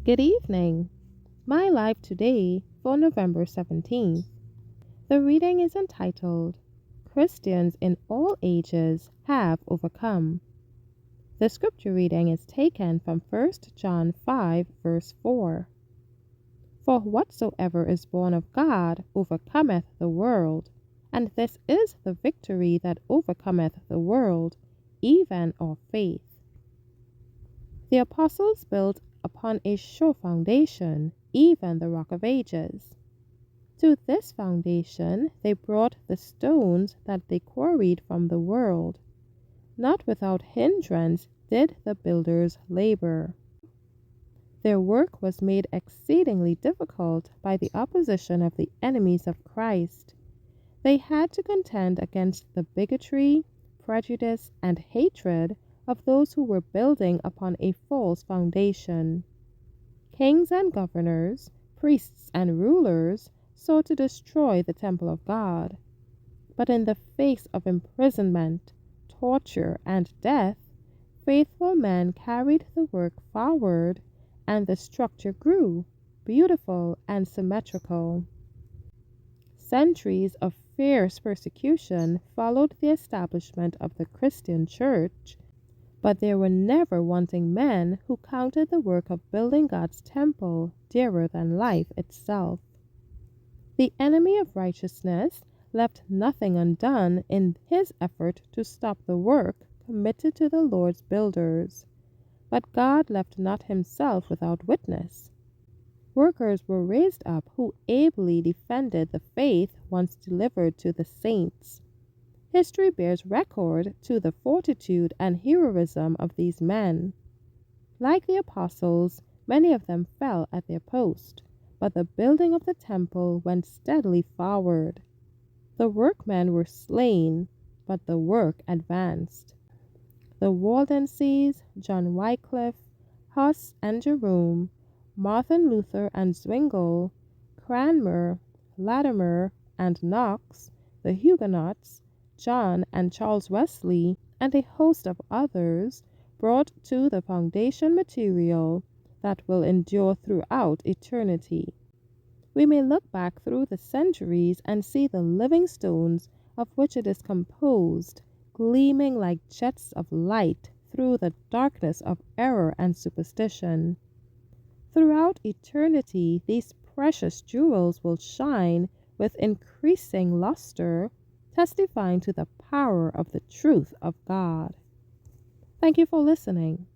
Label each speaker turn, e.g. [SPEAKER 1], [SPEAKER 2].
[SPEAKER 1] Good evening. My life today for November 17th. The reading is entitled, Christians in All Ages Have Overcome. The scripture reading is taken from 1 John 5, verse 4. For whatsoever is born of God overcometh the world, and this is the victory that overcometh the world, even our faith. The apostles built upon a sure foundation, even the rock of ages. To this foundation they brought the stones that they quarried from the world. Not without hindrance did the builders labor. Their work was made exceedingly difficult by the opposition of the enemies of Christ. They had to contend against the bigotry, prejudice, and hatred of those who were building upon a false foundation. Kings and governors, priests and rulers sought to destroy the temple of God. But in the face of imprisonment, torture, and death, faithful men carried the work forward, and the structure grew, beautiful and symmetrical. Centuries of fierce persecution followed the establishment of the Christian Church, but there were never wanting men who counted the work of building God's temple dearer than life itself. The enemy of righteousness left nothing undone in his effort to stop the work committed to the Lord's builders, but God left not himself without witness. Workers were raised up who ably defended the faith once delivered to the saints. History bears record to the fortitude and heroism of these men. Like the apostles, many of them fell at their post, but the building of the temple went steadily forward. The workmen were slain, but the work advanced. The Waldenses, John Wycliffe, Huss and Jerome, Martin Luther and Zwingli, Cranmer, Latimer and Knox, the Huguenots, John and Charles Wesley, and a host of others brought to the foundation material that will endure throughout eternity. We may look back through the centuries and see the living stones of which it is composed, gleaming like jets of light through the darkness of error and superstition. Throughout eternity, these precious jewels will shine with increasing luster, testifying to the power of the truth of God. Thank you for listening.